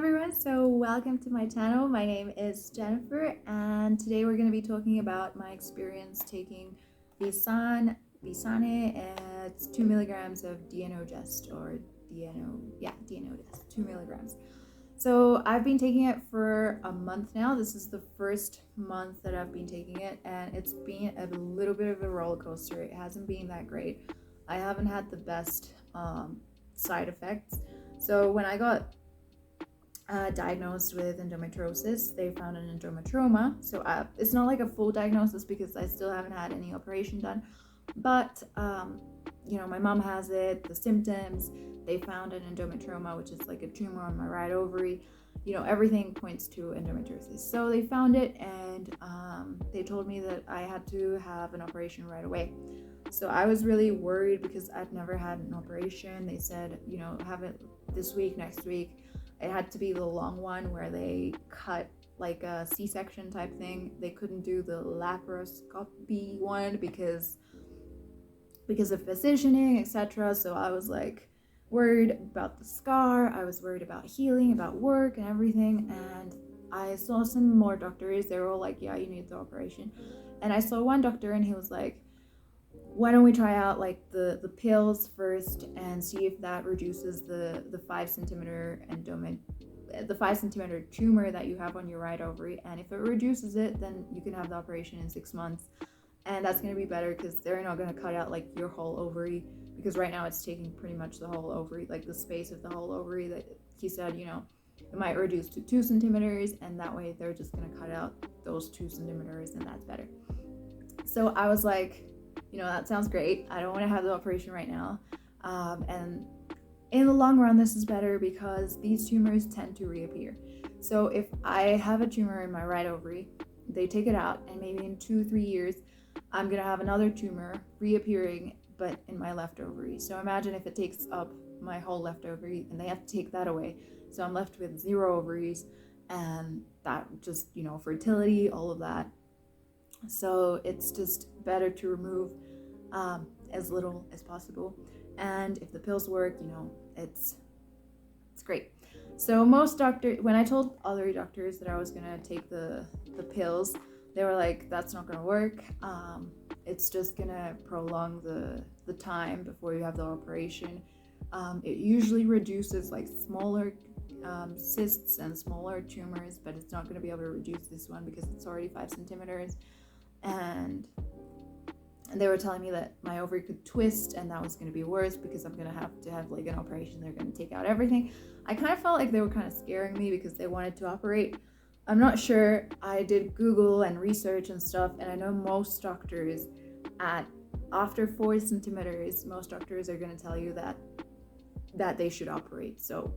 everyone, so welcome to my channel. My name is Jennifer, and today we're going to be talking about my experience taking Visanne. It's 2 milligrams of DNO-Gest, or DNO-Gest, 2 milligrams. So I've been taking it for a month now. This is the first month that I've been taking it, and it's been a little bit of a roller coaster. It hasn't been that great. I haven't had the best side effects. So when I got diagnosed with endometriosis, they found an endometrioma. So it's not like a full diagnosis because I still haven't had any operation done, but my mom has it, the symptoms. They found an endometrioma, which is like a tumor on my right ovary. Everything points to endometriosis. So they found it, and they told me that I had to have an operation right away. So I was really worried because I've never had an operation. They said, have it this week, next week. It had to be the long one where they cut like a C-section type thing. They couldn't do the laparoscopy one because of positioning, etc. So I was like worried about the scar. I was worried about healing, about work and everything. And I saw some more doctors. They were all like, yeah, you need the operation. And I saw one doctor, and he was like, why don't we try out like the pills first and see if that reduces the 5 centimeter the 5 centimeter tumor that you have on your right ovary. And if it reduces it, then you can have the operation in 6 months. And that's going to be better because they're not going to cut out like your whole ovary, because right now it's taking pretty much the whole ovary, like the space of the whole ovary. That he said, it might reduce to 2 centimeters, and that way they're just going to cut out those 2 centimeters, and that's better. So I was like, that sounds great. I don't want to have the operation right now. And in the long run, this is better because these tumors tend to reappear. So if I have a tumor in my right ovary, they take it out, and maybe in 2-3 years, I'm going to have another tumor reappearing, but in my left ovary. So imagine if it takes up my whole left ovary and they have to take that away. So I'm left with 0 ovaries, and that just, fertility, all of that. So it's just better to remove as little as possible. And if the pills work, it's great. So most doctors, when I told other doctors that I was gonna take the pills, they were like, that's not gonna work. It's just gonna prolong the time before you have the operation. It usually reduces like smaller cysts and smaller tumors, but it's not gonna be able to reduce this one because it's already 5 centimeters. And they were telling me that my ovary could twist, and that was going to be worse because I'm going to have like an operation. They're going to take out everything. I kind of felt like they were kind of scaring me because they wanted to operate. I'm not sure. I did Google and research and stuff, and I know most doctors after 4 centimeters, most doctors are going to tell you that they should operate. So,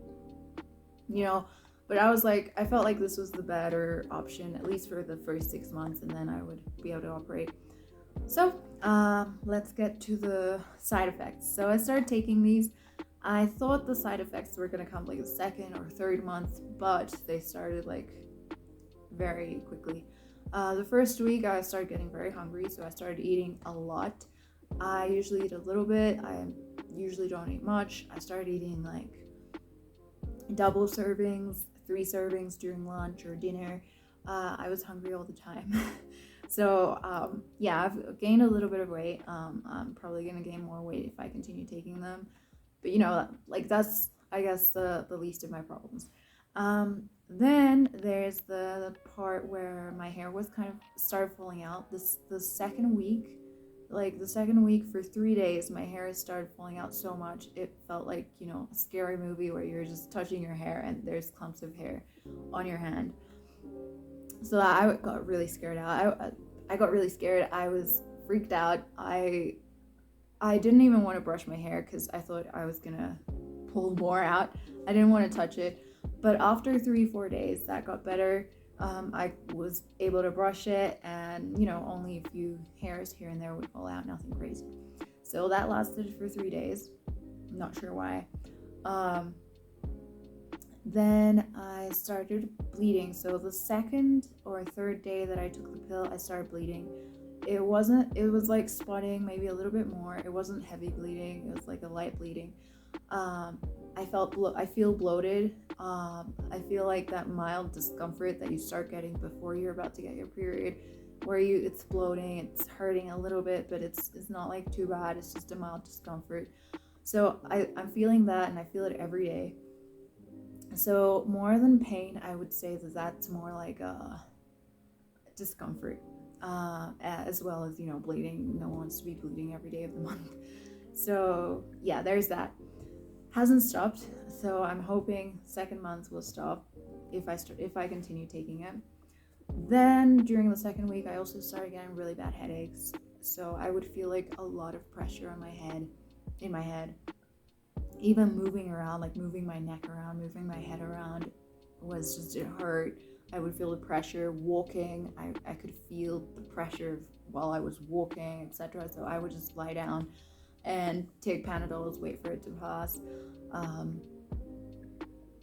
but I was like, I felt like this was the better option, at least for the first 6 months, and then I would be able to operate. So let's get to the side effects. So I started taking these. I thought the side effects were going to come like the 2nd or 3rd month, but they started like very quickly. The first week I started getting very hungry, so I started eating a lot. I usually eat a little bit. I usually don't eat much. I started eating like double servings, 3 servings during lunch or dinner. I was hungry all the time. So I've gained a little bit of weight. I'm probably gonna gain more weight if I continue taking them, but that's, I guess, the least of my problems. Then there's the part where my hair was kind of started falling out. The second week for 3 days, my hair started falling out so much it felt like a scary movie where you're just touching your hair and there's clumps of hair on your hand. So I got really scared out. I got really scared. I was freaked out. I didn't even want to brush my hair because I thought I was gonna pull more out. I didn't want to touch it. But after 3-4 days, that got better. I was able to brush it, and only a few hairs here and there would fall out, nothing crazy. So that lasted for 3 days. Not sure why. Then I started bleeding. So the 2nd or 3rd day that I took the pill, I started bleeding. It was like spotting, maybe a little bit more. It wasn't heavy bleeding. It was like a light bleeding. I feel bloated. I feel like that mild discomfort that you start getting before you're about to get your period, where it's bloating, it's hurting a little bit, but it's not like too bad. It's just a mild discomfort. So I'm feeling that, and I feel it every day. So more than pain, I would say that that's more like a discomfort, as well as bleeding. No one wants to be bleeding every day of the month. So yeah, there's that. Hasn't stopped, so I'm hoping second month will stop if I continue taking it. Then during the second week, I also started getting really bad headaches. So I would feel like a lot of pressure on in my head. Even moving around, like moving my neck around, moving my head around, it hurt. I would feel the pressure walking. I could feel the pressure while I was walking, etc. So I would just lie down and take Panadols, wait for it to pass.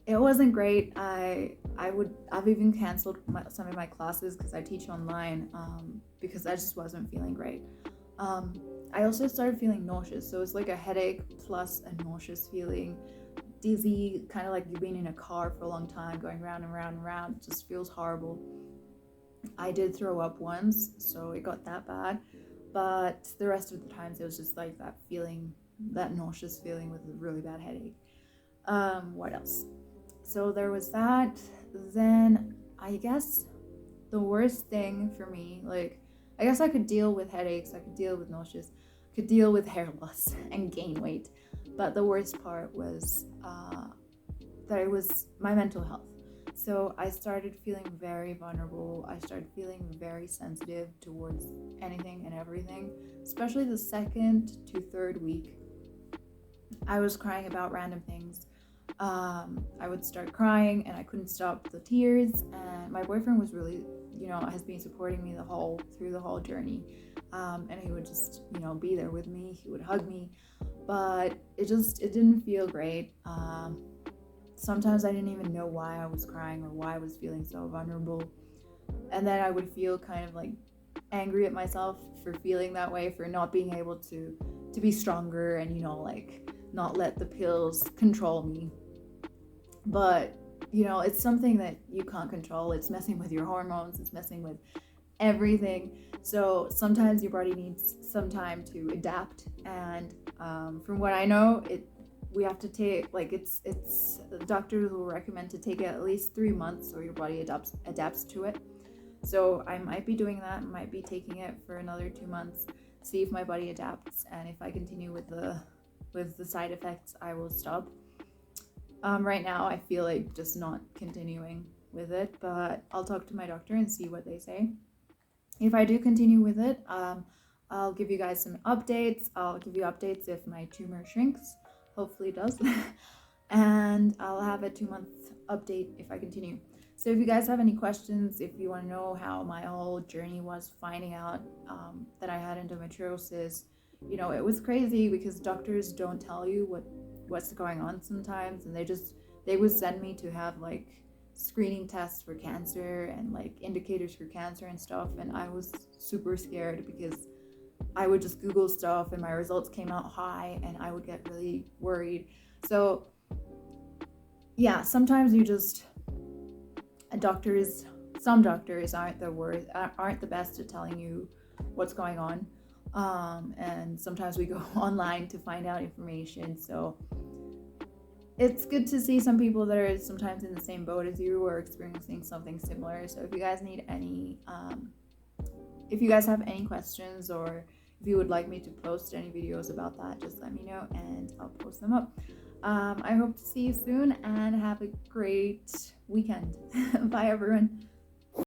It wasn't great. I've even canceled some of my classes because I teach online, because I just wasn't feeling great. I also started feeling nauseous, so it's like a headache plus a nauseous feeling, dizzy, kind of like you've been in a car for a long time, going round and round and round. It just feels horrible. I did throw up once, so it got that bad, but the rest of the times it was just like that feeling, that nauseous feeling with a really bad headache. What else? So there was that. Then I guess the worst thing for me, like, I guess I could deal with headaches, I could deal with nauseous, could deal with hair loss and gain weight, but the worst part was that it was my mental health. So I started feeling very vulnerable. I started feeling very sensitive towards anything and everything, especially the second to third week. I was crying about random things. I would start crying and I couldn't stop the tears, and my boyfriend was really, has been supporting me through the whole journey, and he would just be there with me. He would hug me, but it didn't feel great. Sometimes I didn't even know why I was crying or why I was feeling so vulnerable, and then I would feel kind of like angry at myself for feeling that way, for not being able to be stronger and like not let the pills control me. But it's something that you can't control. It's messing with your hormones, it's messing with everything. So sometimes your body needs some time to adapt, and from what I know, we have to take, like, it's doctors will recommend to take it at least 3 months so your body adapts to it. So I might be doing that, might be taking it for another 2 months, see if my body adapts, and if I continue with the side effects, I will stop. Right now I feel like just not continuing with it, but I'll talk to my doctor and see what they say. If I do continue with it, I'll give you guys some updates. I'll give you updates if my tumor shrinks. Hopefully it does. And I'll have a 2-month update if I continue. So if you guys have any questions, if you want to know how my whole journey was finding out that I had endometriosis, it was crazy because doctors don't tell you what's going on sometimes, and they would send me to have like screening tests for cancer and like indicators for cancer and stuff, and I was super scared because I would just Google stuff and my results came out high and I would get really worried. So yeah, sometimes some doctors aren't the best at telling you what's going on, and sometimes we go online to find out information. So it's good to see some people that are sometimes in the same boat as you or experiencing something similar. So if you guys need if you guys have any questions, or if you would like me to post any videos about that, just let me know and I'll post them up. I hope to see you soon and have a great weekend. Bye everyone.